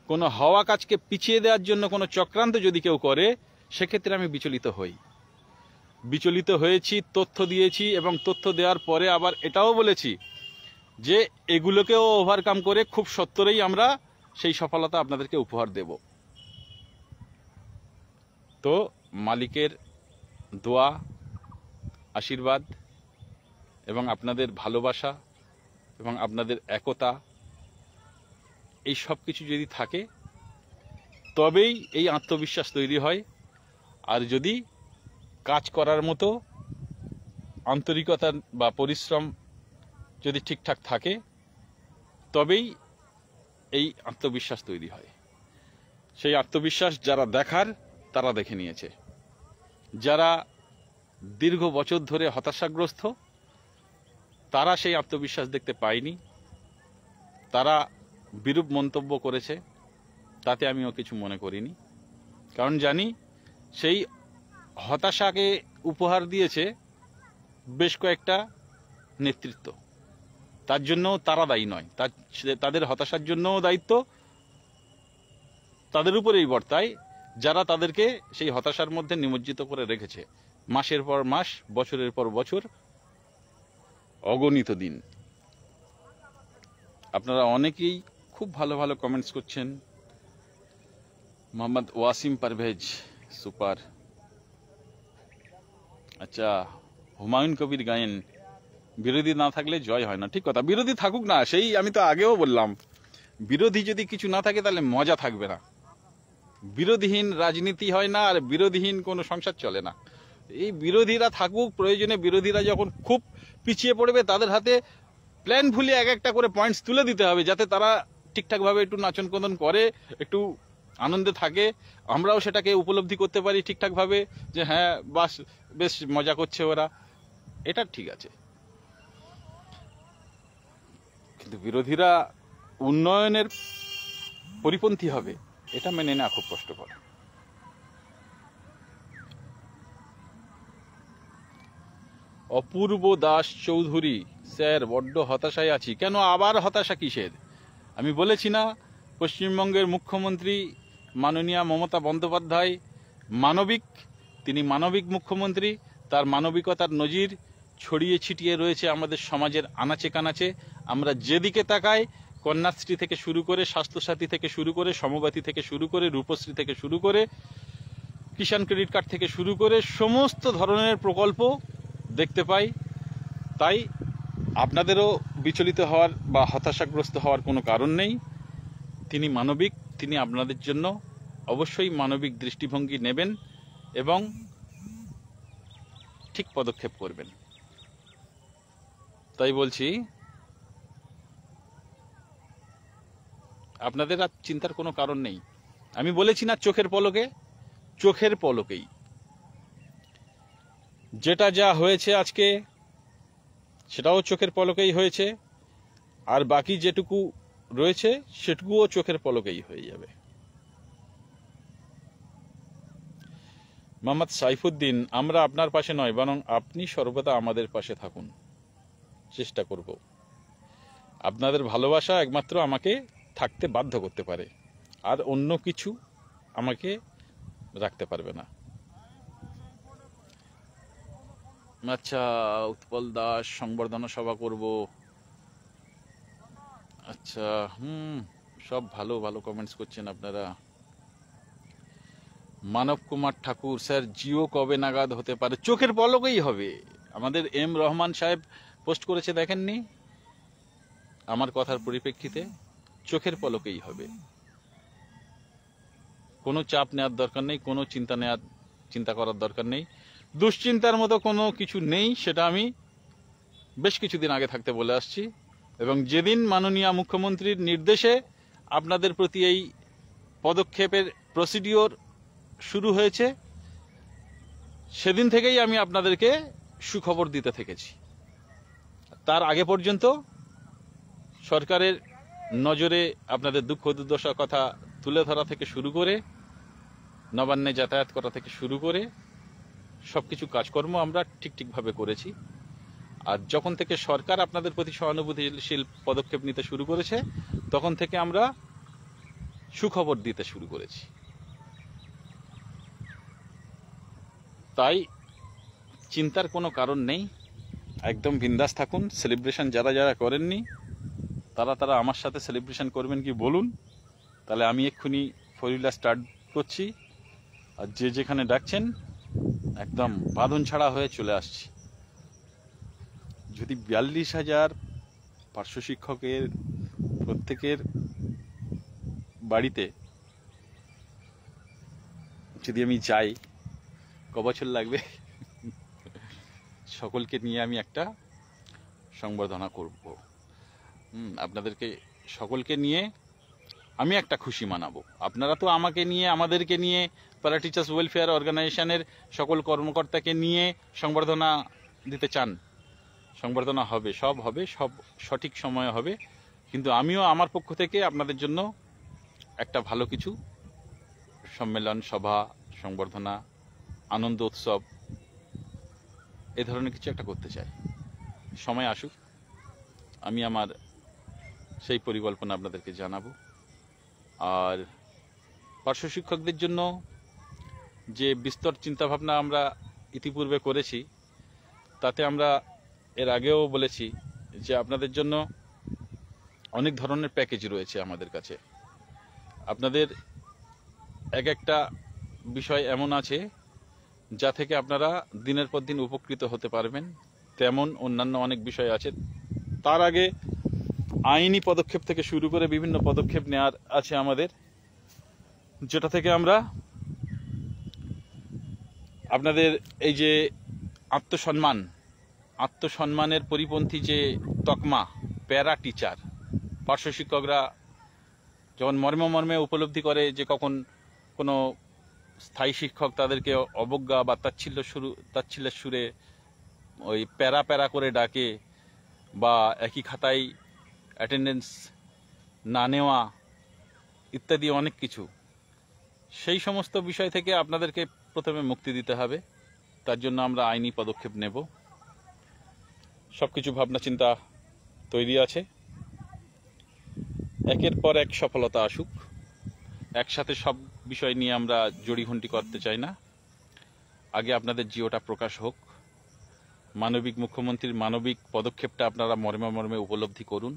কোনো হওয়া কাজকে পিছিয়ে দেওয়ার জন্য কোনো চক্রান্ত যদি কেউ করে, সেক্ষেত্রে আমি বিচলিত হই। বিচলিত হয়েছি, তথ্য দিয়েছি, এবং তথ্য দেওয়ার পরে আবার এটাও বলেছি যে এগুলোকেও ওভারকাম করে খুব সত্বরেই আমরা সেই সফলতা আপনাদেরকে উপহার দেব। তো মালিকের দোয়া, আশীর্বাদ এবং আপনাদের ভালোবাসা এবং আপনাদের একতা, এই সব কিছু যদি থাকে তবেই এই আত্মবিশ্বাস তৈরি হয়। আর যদি কাজ করার মতো আন্তরিকতা বা পরিশ্রম যদি ঠিকঠাক থাকে তবেই এই আত্মবিশ্বাস তৈরি হয়। সেই আত্মবিশ্বাস যারা দেখার তারা দেখে নিয়েছে। যারা দীর্ঘ বছর ধরে হতাশাগ্রস্ত তারা সেই আত্মবিশ্বাস দেখতে পায়নি, তারা বিরূপ মন্তব্য করেছে, তাতে আমিও কিছু মনে করিনি। কারণ জানি সেই হতাশাকে উপহার দিয়েছে বেশ কয়েকটা নেতৃত্ব, তার জন্য তারা দায়ী নয়। তাদের হতাশার জন্যও দায়িত্ব তাদের উপরেই বর্তায়, যারা তাদেরকে সেই হতাশার মধ্যে নিমজ্জিত করে রেখেছে মাসের পর মাস, বছরের পর বছর, অগণিত দিন। আপনারা অনেকেই খুব ভালো ভালো কমেন্টস করছেন। মোহাম্মদ ওয়াসিম পারভেজ, সুপার। আচ্ছা, হুমায়ুন কবির গায়েন, বিরোধী না থাকলে জয় হয় না। ঠিক কথা, বিরোধী থাকুক না, সেই আমি তো আগেও বললাম, বিরোধী যদি কিছু না থাকে তাহলে মজা থাকবে না। বিরোধীহীন রাজনীতি হয় না, আর বিরোধীহীন কোনো সংসার চলে না। এই বিরোধীরা থাকুক, প্রয়োজনে বিরোধীরা যখন খুব পিছিয়ে পড়বে তাদের হাতে প্ল্যান ভুলে এক একটা করে পয়েন্টস তুলে দিতে হবে, যাতে তারা ঠিকঠাকভাবে একটু নাচন কদন করে, একটু আনন্দে থাকে, আমরাও সেটাকে উপলব্ধি করতে পারি ঠিকঠাকভাবে যে হ্যাঁ বাস, বেশ মজা করছে ওরা, এটা ঠিক আছে। কিন্তু বিরোধীরা উন্নয়নের পরিপন্থী হবে, এটা মেনে নেওয়া খুব কষ্টকর। অপূর্ব দাস চৌধুরী, স্যার বড্ড হতাশায় আছি। কেন আবার হতাশা কিসের? আমি বলেছি না, পশ্চিমবঙ্গের মুখ্যমন্ত্রী মাননীয়া মমতা বন্দ্যোপাধ্যায় মানবিক, তিনি মানবিক মুখ্যমন্ত্রী। তার মানবিকতার নজির ছড়িয়ে ছিটিয়ে রয়েছে আমাদের সমাজের আনাচে কানাচে। আমরা যেদিকে তাকাই, কন্যাশ্রী থেকে শুরু করে, স্বাস্থ্যসাথী থেকে শুরু করে, সমবাতি থেকে শুরু করে, রূপশ্রী থেকে শুরু করে, কিষাণ ক্রেডিট কার্ড থেকে শুরু করে সমস্ত ধরনের প্রকল্প দেখতে পাই। তাই আপনাদেরও বিচলিত হওয়ার বা হতাশাগ্রস্ত হওয়ার কোনো কারণ নেই। তিনি মানবিক, তিনি আপনাদের জন্য অবশ্যই মানবিক দৃষ্টিভঙ্গি নেবেন এবং ঠিক পদক্ষেপ করবেন। তাই বলছি, আপনাদের আর চিন্তার কোনো কারণ নেই। আমি বলেছি না, চোখের পলকে, চোখের পলকেই যেটা যা হয়েছে আজকে, সেটাও চোখের পলকেই হয়েছে, আর বাকি যেটুকু রয়েছে সেটুকুও চোখের পলকেই হয়ে যাবে। মোহাম্মদ সাইফুদ্দিন, আমরা আপনার পাশে নয়, বরং আপনি সর্বদা আমাদের পাশে থাকুন, চেষ্টা করব। আপনাদের ভালোবাসা একমাত্র আমাকে থাকতে বাধ্য করতে পারে, আর অন্য কিছু আমাকে রাখতে পারবে না। আচ্ছা, উৎপল দাস, সংবর্ধনা সভা করব। আচ্ছা, সব ভালো ভালো কমেন্টস করছেন আপনারা। মানব কুমার ঠাকুর, স্যার জিও কবে নাগাদ হতে পারে? চোখের পলকেই হবে। আমাদের এম রহমান সাহেব পোস্ট করেছে, দেখেননি? আমার কথার পরিপ্রেক্ষিতে চোখের পলকেই হবে। কোনো চাপ নেওয়ার দরকার নেই, কোনো চিন্তা নেওয়ার চিন্তা করার দরকার নেই। দুশ্চিন্তার মতো কোনো কিছু নেই, সেটা আমি বেশ কিছুদিন আগে থাকতে বলে আসছি। এবং যেদিন মাননীয় মুখ্যমন্ত্রীর নির্দেশে আপনাদের প্রতি এই পদক্ষেপের প্রসিডিওর শুরু হয়েছে, সেদিন থেকেই আমি আপনাদেরকে সুখবর দিতে থেকেছি। তার আগে পর্যন্ত সরকারের নজরে আপনাদের দুঃখ দুর্দশার কথা তুলে ধরা থেকে শুরু করে, নবান্নে যাতায়াত করা থেকে শুরু করে সবকিছু কাজকর্ম আমরা ঠিকভাবে করেছি। আর যখন থেকে সরকার আপনাদের প্রতি সহানুভূতিশীল পদক্ষেপ নিতে শুরু করেছে, তখন থেকে আমরা সুখবর দিতে শুরু করেছি। তাই চিন্তার কোনো কারণ নেই, একদম বিন্দাস থাকুন। সেলিব্রেশন যারা যারা করেননি তারা আমার সাথে সেলিব্রেশন করবেন কি বলুন, তাহলে আমি এক্ষুনি 4 হুইলার স্টার্ট করছি। আর যে যেখানে ডাকছেন একদম বাঁধন ছাড়া হয়ে চলে আসছি। যদি 42,000 পার্শ্ব শিক্ষকের প্রত্যেকের বাড়িতে যদি আমি যাই, কবছর লাগবে? সকলকে নিয়ে আমি একটা সংবর্ধনা করব। আপনাদেরকে সকলকে নিয়ে আমি একটা খুশি মানাবো। আপনারা তো আমাকে নিয়ে, আমাদেরকে নিয়ে, প্যারা টিচার্স ওয়েলফেয়ার অর্গানাইজেশনের সকল কর্মকর্তাকে নিয়ে সংবর্ধনা দিতে চান। সংবর্ধনা হবে, সব হবে, সব সঠিক সময়ে হবে। কিন্তু আমিও আমার পক্ষ থেকে আপনাদের জন্য একটা ভালো কিছু সম্মেলন, সভা, সংবর্ধনা, আনন্দ উৎসব, এ ধরনের কিছু একটা করতে চাই। সময় আসুক, আমি আমার সেই পরিকল্পনা আপনাদেরকে জানাবো। আর পার্শ্ব শিক্ষকদের জন্য যে বিস্তর চিন্তাভাবনা আমরা ইতিপূর্বে করেছি, তাতে আমরা এর আগেও বলেছি যে আপনাদের জন্য অনেক ধরনের প্যাকেজ রয়েছে আমাদের কাছে। আপনাদের এক একটা বিষয় এমন আছে যা থেকে আপনারা দিনের পর দিন উপকৃত হতে পারবেন, তেমন অন্যান্য অনেক বিষয় আছে। তার আগে আইনি পদক্ষেপ থেকে শুরু করে বিভিন্ন পদক্ষেপ নেওয়ার আছে আমাদের, যেটা থেকে আমরা আপনাদের এই যে আত্মসম্মানের পরিপন্থী যে তকমা, প্যারা টিচার, পার্শ্ব শিক্ষকরা যখন মর্মে উপলব্ধি করে যে কখন কোনো স্থায়ী শিক্ষক তাদেরকে অবজ্ঞা বা তাচ্ছিল্যের সুরে ওই প্যারা করে ডাকে, বা একই খাতায় অ্যাটেন্ডেন্স না নেওয়া ইত্যাদি অনেক কিছু, সেই সমস্ত বিষয় থেকে আপনাদেরকে প্রথমে মুক্তি দিতে হবে। তার জন্য আমরা আইনি পদক্ষেপ নেব। সব কিছু ভাবনা চিন্তা তৈরি আছে। একের পর এক সফলতা আসুক, একসাথে সব বিষয় নিয়ে আমরা জড়িঘন্টি করতে চাই না। আগে আপনাদের জিওটা প্রকাশ হোক, মানবিক মুখ্যমন্ত্রীর মানবিক পদক্ষেপটা আপনারা মর্মে উপলব্ধি করুন।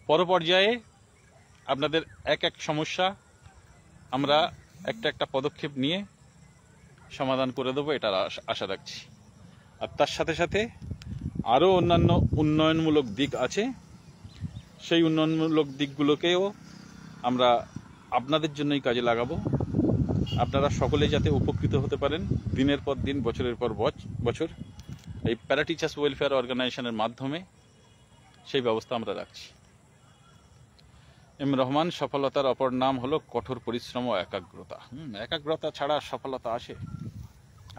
পরপর্যায়ে আপনাদের এক এক সমস্যা আমরা একটা পদক্ষেপ নিয়ে সমাধান করে দেবো, এটার আশা রাখছি। আর তার সাথে সাথে আরও অন্যান্য উন্নয়নমূলক দিক আছে, সেই উন্নয়নমূলক দিকগুলোকেও আমরা আপনাদের জন্যই কাজে লাগাবো। আপনারা সকলে যাতে উপকৃত হতে পারেন দিনের পর দিন, বছরের পর বছর, এই প্যারা টিচার্স ওয়েলফেয়ার অর্গানাইজেশনের মাধ্যমে সেই ব্যবস্থা আমরা রাখছি। এম রহমান, সফলতার অপর নাম হলো কঠোর পরিশ্রম ও একাগ্রতা। একাগ্রতা ছাড়া সফলতা আসে?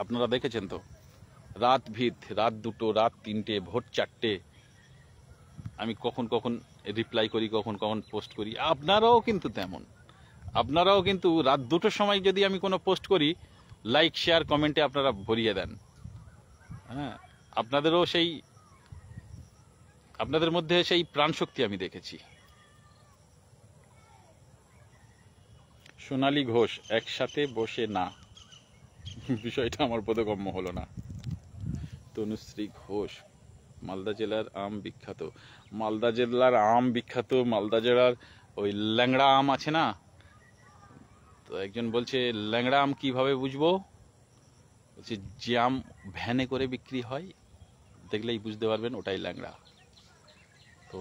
আপনারা দেখেছেন তো, রাত 2, রাত 3, ভোর 4 আমি কখন রিপ্লাই করি, কখন পোস্ট করি। আপনারাও কিন্তু তেমন, আপনারাও কিন্তু রাত 2টোর সময় যদি আমি কোনো পোস্ট করি, লাইক শেয়ার কমেন্টে আপনারা ভরিয়ে দেন। হ্যাঁ, আপনাদের মধ্যে সেই প্রাণশক্তি আমি দেখেছি। সোনালী ঘোষ, একসাথে বসে না, বিষয়টা আমার বোধগম্য হলো না। তনুশ্রী ঘোষ, মালদা জেলার আম বিখ্যাত। মালদা জেলার আম বিখ্যাত, মালদা জেলার ওই ল্যাংড়া আম আছে না, তো একজন বলছে ল্যাংড়া আম কিভাবে বুঝবো, বলছে যে আম ভ্যানে করে বিক্রি হয়, দেখলেই বুঝতে পারবেন ওটাই ল্যাংড়া। তো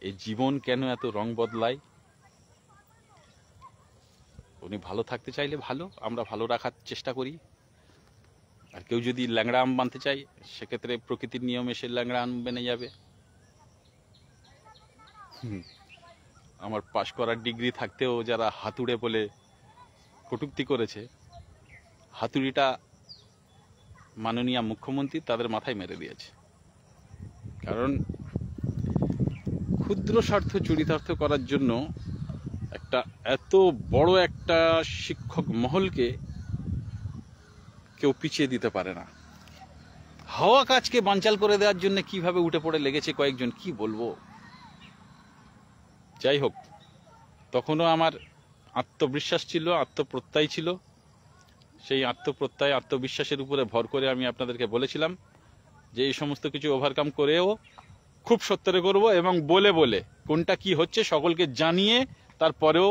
এই জীবন কেন এত রং বদলায়, উনি ভালো থাকতে চাইলে ভালো, আমরা ভালো রাখার চেষ্টা করি। আর কেউ যদি ল্যাংড়া আম বানতে চায়, সেক্ষেত্রে প্রকৃতির নিয়মে সে ল্যাংড়া আম বেনে যাবে। আমার পাশ করার ডিগ্রি থাকতেও যারা হাতুড়ে বলে কটূক্তি করেছে, হাতুড়িটা মাননীয় মুখ্যমন্ত্রী তাদের মাথায় মেরে দিয়েছে। কারণ ক্ষুদ্র স্বার্থ চরিতার্থ করার জন্য একটা এত বড় একটা শিক্ষক মহলকে কেউ পিছিয়ে দিতে পারে না। হাওয়া কাজকে বানচাল করে দেওয়ার জন্য কিভাবে উঠে পড়ে লেগেছে কয়েকজন, কি বলবো। যাই হোক, তখনও আমার আত্মবিশ্বাস ছিল, আত্মপ্রত্যয় ছিল। সেই আত্মপ্রত্যয়, আত্মবিশ্বাসের উপরে ভর করে আমি আপনাদেরকে বলেছিলাম যে এই সমস্ত কিছু ওভারকাম করেও খুব সত্তরে করব, এবং বলে বলে কোনটা কি হচ্ছে সকলকে জানিয়ে তারপরেও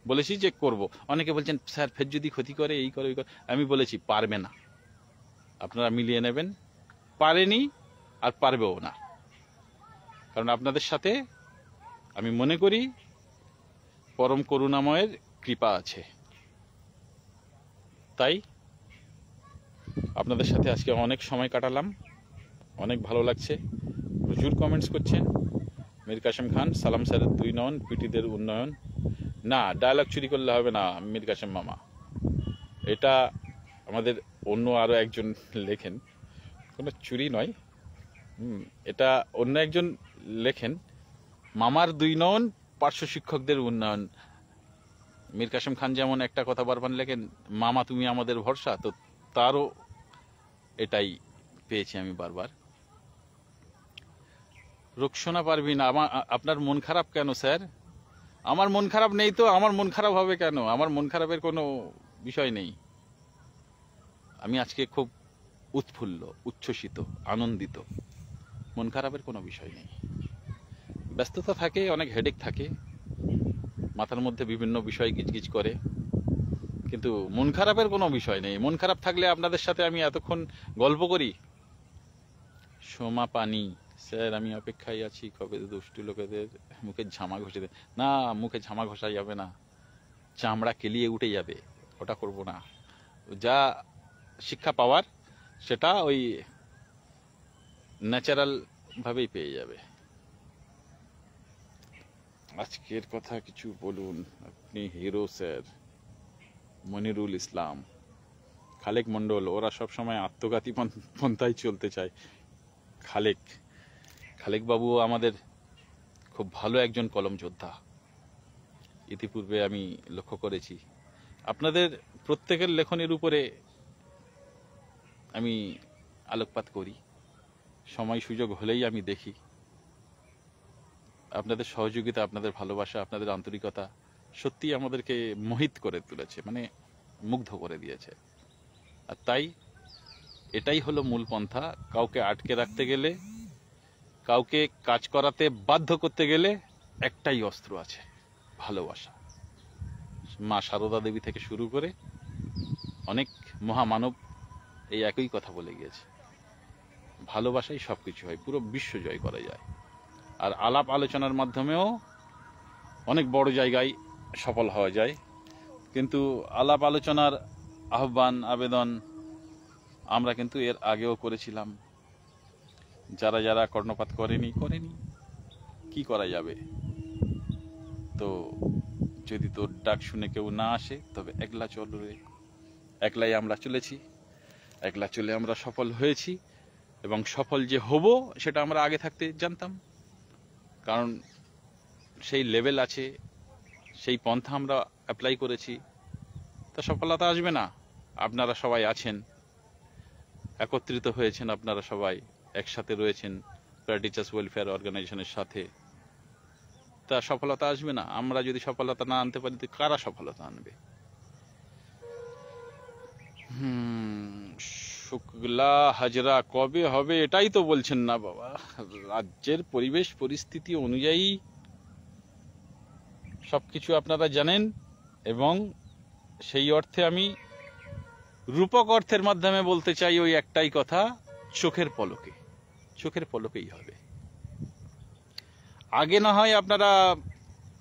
বলেছি যে করব। অনেকে বলছেন স্যার ফের যদি ক্ষতি করে, এই করে ওই করে। আমি বলেছি পারবে না, আপনারা মিলিয়ে নেবেন। পারেনি আর পারবেও না, কারণ আপনাদের সাথে আমি মনে করি পরম করুণাময়ের কৃপা আছে। তাই আপনাদের সাথে আজকে অনেক সময় কাটালাম, অনেক ভালো লাগছে। প্রচুর কমেন্টস করছেন। মীর কাসেম খান, সালাম স্যারের 2 নয়ন, পিটিদের উন্নয়ন। না, ডায়লগ চুরি করলে হবে না মীর কাসেম মামা, এটা আমাদের অন্য আরও একজন লেখেন, কোনো চুরি নয়। এটা অন্য একজন লেখেন, মামার 2 নয়ন, পার্শ্ব শিক্ষকদের উন্নয়ন। মীর কাসেম খান যেমন একটা কথা বারবার লেখেন, মামা তুমি আমাদের ভরসা, তো তারও এটাই পেয়েছি আমি বারবার। রোকসানা পারভিন, আপনার মন খারাপ কেন স্যার? আমার মন খারাপ নেই তো, আমার মন খারাপ হবে কেন? আমার মন খারাপের কোনো বিষয় নেই। আমি আজকে খুব উৎফুল্ল, উচ্ছ্বসিত, আনন্দিত। মন খারাপের কোনো বিষয় নেই। ব্যস্ততা থাকে, অনেক হেডেক থাকে, মাথার মধ্যে বিভিন্ন বিষয় গিজগিজ করে, কিন্তু মন খারাপের কোনো বিষয় নেই। মন খারাপ থাকলে আপনাদের সাথে আমি এতক্ষণ গল্প করি। সোমা পানি, স্যার আমি অপেক্ষায় আছি কবে দুষ্টু লোকেদের মুখে ঝামা ঘষে দেয়। না, মুখে ঝামা ঘষা যাবে না, চামড়া কেলিয়ে উঠে যাবে, ওটা করব না। যা শিক্ষা পাওয়ার সেটা ওই ন্যাচারাল ভাবেই পেয়ে যাবে। আজকের কথা কিছু বলুন, আপনি হিরো স্যার। মনিরুল ইসলাম, খালেক মন্ডল, ওরা সবসময় আত্মঘাতী পন্থায় চলতে চায়। খালেক বাবু আমাদের খুব ভালো একজন কলম যোদ্ধা, ইতিপূর্বে আমি লক্ষ্য করেছি। আপনাদের প্রত্যেকের লেখনের উপরে আমি আলোকপাত করি, সময় সুযোগ হলেই আমি দেখি। আপনাদের সহযোগিতা, আপনাদের ভালোবাসা, আপনাদের আন্তরিকতা সত্যি আমাদেরকে মোহিত করে তুলেছে, মানে মুগ্ধ করে দিয়েছে। আর তাই এটাই হলো মূল পন্থা। কাউকে আটকে রাখতে গেলে, কাউকে কাজ করাতে বাধ্য করতে গেলে একটাই অস্ত্র আছে, ভালোবাসা। মা সারদা দেবী থেকে শুরু করে অনেক মহামানব এই একই কথা বলে গিয়েছে, ভালোবাসাই সবকিছু হয়, পুরো বিশ্ব জয় করা যায়। আর আলাপ আলোচনার মাধ্যমেও অনেক বড় জায়গায় সফল হওয়া যায়। কিন্তু আলাপ আলোচনার আহ্বান, আবেদন আমরা কিন্তু এর আগেও করেছিলাম। যারা যারা কর্ণপাত করেনি, কি করা যাবে। তো যদি তোর ডাক শুনে কেউ না আসে, তবে একলা চল রে। একলাই আমরা চলেছি, একলা চলে আমরা সফল হয়েছি, এবং সফল যে হব সেটা আমরা আগে থাকতে জানতাম। কারণ সেই লেভেল আছে, সেই পন্থা আমরা অ্যাপ্লাই করেছি। তা সফলতা আসবে না? আপনারা সবাই আছেন, একত্রিত হয়েছেন, আপনারা সবাই একসাথে রয়েছেন প্যারা টিচার্স ওয়েলফেয়ার অর্গানাইজেশনের সাথে। তা সফলতা আসবে না? আমরা যদি সফলতা না আনতে পারি, তো কারা সফলতা আনবে? শুক্লা হাজরা কবে হবে এটাই তো বলছেন না বাবা। রাজ্যের পরিবেশ পরিস্থিতি অনুযায়ী সবকিছু আপনারা জানেন, এবং সেই অর্থে আমি রূপক অর্থের মাধ্যমে বলতে চাই ওই একটাই কথা, চোখের পলকেই হবে। আগে না হয় আপনারা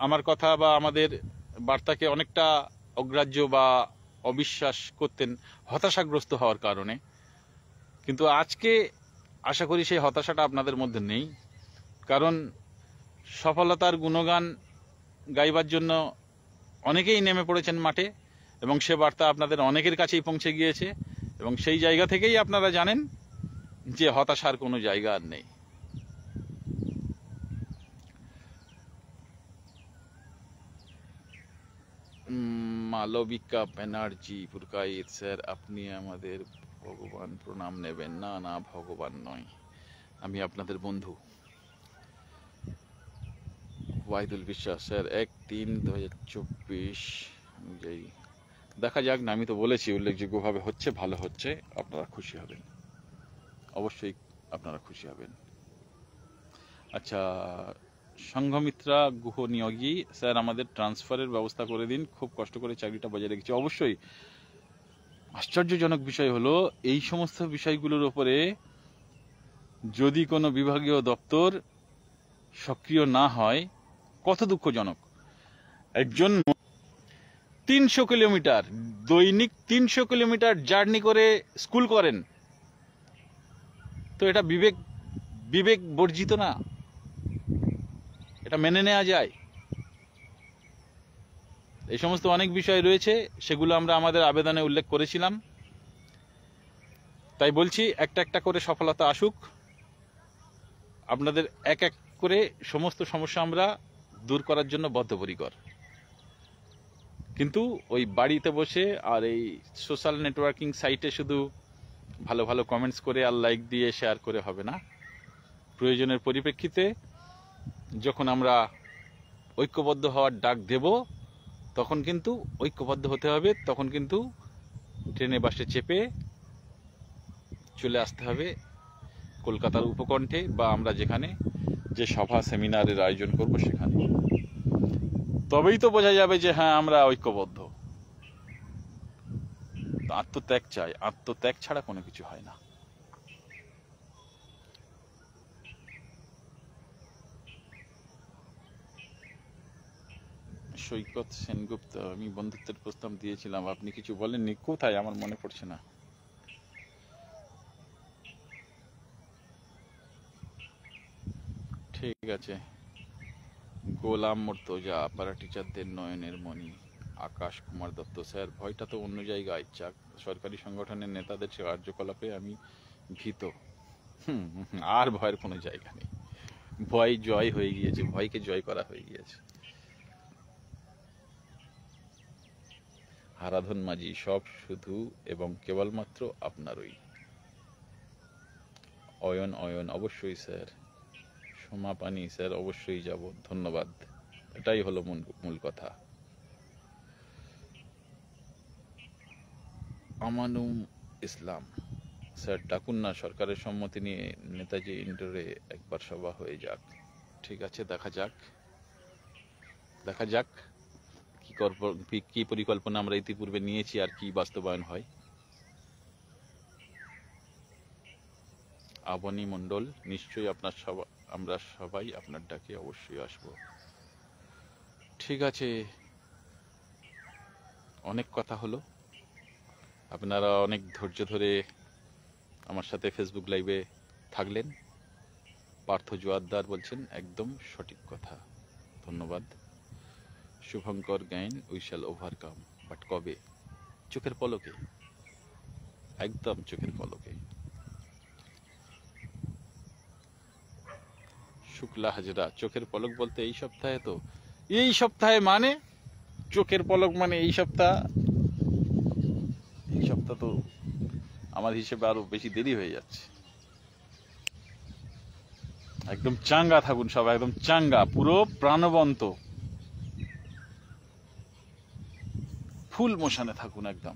আমার কথা বা আমাদের বার্তাকে অনেকটা অগ্রাহ্য বা অবিশ্বাস করতেন হতাশাগ্রস্ত হওয়ার কারণে। কিন্তু আজকে আশা করি সেই হতাশাটা আপনাদের মধ্যে নেই, কারণ সফলতার গুণগান গাইবার জন্য অনেকেই নেমে পড়েছেন মাঠে, এবং সে বার্তা আপনাদের অনেকের কাছেই পৌঁছে গিয়েছে, এবং সেই জায়গা থেকেই আপনারা জানেন যে হতাশার কোনো জায়গা আর নেই। মালবিকা ব্যানার্জি পুরকাইত, স্যার আপনি আমাদের ভগবান, প্রণাম নেবেন না। না, ভগবান নয়, আমি আপনাদের বন্ধু। ওয়াহিদুল বিশ্বাস, স্যার 1/3/2024 অনুযায়ী দেখা যাক না, আমি তো বলেছি উল্লেখযোগ্যভাবে হচ্ছে, ভালো হচ্ছে, আপনারা খুশি হবেন, অবশ্যই আপনারা খুশি হবেন। আচ্ছা, সংঘমিত্রা গুহ নিয়োগী, স্যার আমাদের ট্রান্সফারের ব্যবস্থা করে দিন, খুব কষ্ট করে চাকরিটা বজায় রেখেছি। অবশ্যই। আশ্চর্যজনক বিষয় হলো, এই সমস্ত বিষয়গুলোর উপরে যদি কোনো বিভাগীয় দপ্তর সক্রিয় না হয়, কত দুঃখজনক। একজন 300 কিলোমিটার দৈনিক 300 কিলোমিটার জার্নি করে স্কুল করেন, তো এটা বিবেক বর্জিত না? এটা মেনে নেওয়া যায়? এই সমস্ত অনেক বিষয় রয়েছে, সেগুলো আমরা আমাদের আবেদনে উল্লেখ করেছিলাম। তাই বলছি, একটা একটা করে সফলতা আসুক, আপনাদের এক এক করে সমস্ত সমস্যা আমরা দূর করার জন্য বদ্ধপরিকর। কিন্তু ওই বাড়িতে বসে আর এই সোশ্যাল নেটওয়ার্কিং সাইটে শুধু ভালো ভালো কমেন্টস করে আর লাইক দিয়ে শেয়ার করে হবে না। প্রয়োজনের পরিপ্রেক্ষিতে যখন আমরা ঐক্যবদ্ধ হওয়ার ডাক দেব, তখন কিন্তু ঐক্যবদ্ধ হতে হবে, তখন কিন্তু ট্রেনে বাসে চেপে চলে আসতে হবে কলকাতার উপকণ্ঠে, বা আমরা যেখানে যে সভা সেমিনারের আয়োজন করব সেখানে। তবেই তো বোঝা যাবে যে হ্যাঁ, আমরা ঐক্যবদ্ধ। আত্মত্যাগ চাই, আত্মত্যাগ ছাড়া কোনো কিছু হয় না। সৈকত সেনগুপ্ত, আমি বন্ধুত্বের প্রস্তাব দিয়েছিলাম, আপনি কিছু বলেননি। কোথায়? আমার মনে পড়ছে না। ঠিক আছে। গোলাম মুর্তজা, পারা টিচারদের নয়নের মণি। আকাশ কুমার দত্ত, স্যার ভয়টা তো অন্য জায়গায়, সরকারি সংগঠনের নেতাদের কার্যকলাপে আমি ভীত। আর ভয়ের কোনো জায়গা নেই, ভয় জয় হয়ে গিয়েছে, ভয়কে জয় করা হয়ে গিয়েছে। আরাধন মাঝি, সব শুধু এবং কেবলমাত্র আপনারই। অয়ন, অবশ্যই স্যার। সোমা পানি, স্যার অবশ্যই যাব, ধন্যবাদ। এটাই হলো মূল কথা। আমানুম ইসলাম, স্যার ডাকুন না, সরকারের সম্মতি নিয়ে নেতাজি ইন্ডোরে একবার সভা হয়ে যাক। ঠিক আছে, দেখা যাক কি পরিকল্পনা আমরা ইতিপূর্বে নিয়েছি আর কি বাস্তবায়ন হয়। আবনী মণ্ডল, নিশ্চয়ই আমরা সবাই আপনার ডাকে অবশ্যই আসব। ঠিক আছে, অনেক কথা হলো, আপনারা অনেক ধৈর্য ধরে আমার সাথে ফেসবুক লাইভে থাকলেন। পার্থ জোয়ারদার বলছেন একদম সঠিক কথা, ধন্যবাদ। Shubhankar Gain, we shall overcome, but কবে? চোখের পলকে, একদম চোখের পলকে। শুক্লা হাজরা, চোখের পলক বলতে এই সপ্তাহে? তো এই সপ্তাহে মানে চোখের পলক মানে এই সপ্তাহ তো আমার হিসেবে আরো বেশি দেরি হয়ে যাচ্ছে। একদম চাঙ্গা থাকুন সবাই, একদম চাঙ্গা, পুরো প্রাণবন্ত, ফুল মোশনে থাকুন একদম।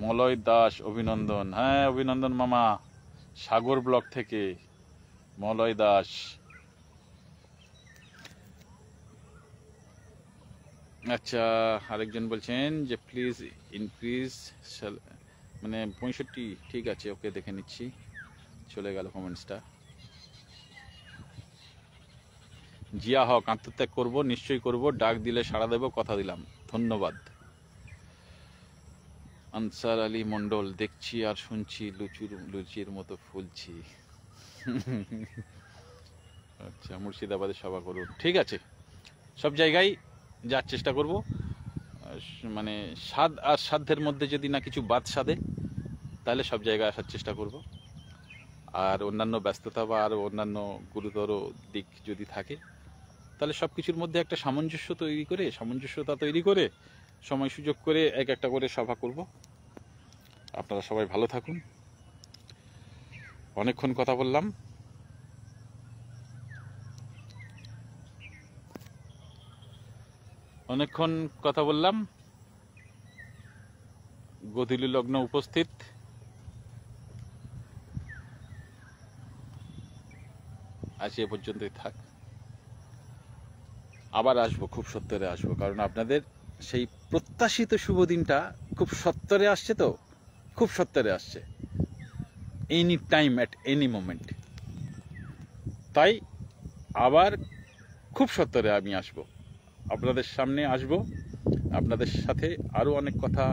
মলয় দাস, অভিনন্দন। হ্যাঁ, অভিনন্দন মামা, সাগর ব্লক থেকে মলয় দাস। আচ্ছা, আরেকজন বলছেন যে প্লিজ ইনক্রিজ, মানে 65। ঠিক আছে, ওকে, দেখে নিচ্ছি। চলে গেল কমেন্টসটা। জিয়া হক, আত্মত্যাগ করব, নিশ্চয়ই করব, ডাক দিলে সাড়া দেব, কথা দিলাম। ধন্যবাদ। আনসার আলী মন্ডল, দেখছি আর শুনছি লুচির মতো ফুলছি। আচ্ছা, মুর্শিদাবাদে সভা করুন, ঠিক আছে, সব জায়গায় যাওয়ার চেষ্টা করব। মানে স্বাদ আর সাধ্যের মধ্যে যদি না কিছু বাদ সাধে, তাহলে সব জায়গায় আসার চেষ্টা করব। আর অন্যান্য ব্যস্ততা বা আর অন্যান্য গুরুতর দিক যদি থাকে, তাহলে সব কিছুর মধ্যে একটা সামঞ্জস্যতা তৈরি করে সময় সুযোগ করে এক একটা করে সভা করব। আপনারা সবাই ভালো থাকুন। অনেকক্ষণ কথা বললাম। গোধূলি লগ্ন উপস্থিত। আজ এ পর্যন্তই থাক। আবার আসবো, খুব সত্তরে আসবো, কারণ আপনাদের সেই প্রত্যাশিত শুভ দিনটা খুব সত্তরে আসছে, তো খুব সত্তরে আসছে, any time at any moment. তাই আবার খুব সত্তরে আমি আসব, আপনাদের সামনে আসব, আপনাদের সাথে আরও অনেক কথা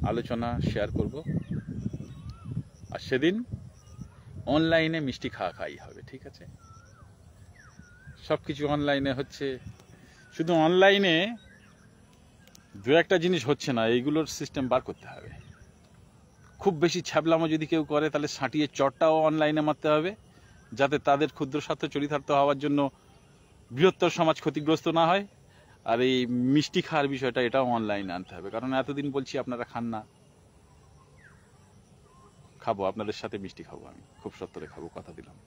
আলোচনা শেয়ার করব। আর সেদিন অনলাইনে মিষ্টি খাওয়াই হবে, ঠিক আছে? সব কিছু অনলাইনে হচ্ছে, শুধু অনলাইনে দু একটা জিনিস হচ্ছে না, এইগুলোর সিস্টেম বার করতে হবে। খুব বেশি ছ্যাবলামো যদি কেউ করে, তাহলে সাঁটিয়ে চটটাও অনলাইনে মারতে হবে, যাতে তাদের ক্ষুদ্র স্বার্থ চরিতার্থ হওয়ার জন্য বৃহত্তর সমাজ ক্ষতিগ্রস্ত না হয়। আর এই মিষ্টি খাওয়ার বিষয়টা, এটাও অনলাইনে আনতে হবে, কারণ এতদিন বলছি আপনারা খান না। খাবো, আপনাদের সাথে মিষ্টি খাবো, আমি খুব সত্তরে খাবো, কথা দিলাম।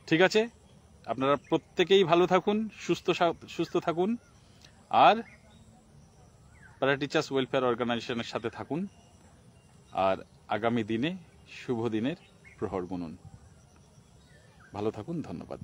ঠিক আছে, আপনারা প্রত্যেকেই ভালো থাকুন, সুস্থ থাকুন, আর প্যারা টিচার্স ওয়েলফেয়ার অর্গানাইজেশনের সাথে থাকুন। আর আগামী দিনে শুভ দিনের প্রহর গুনুন। ভালো থাকুন, ধন্যবাদ।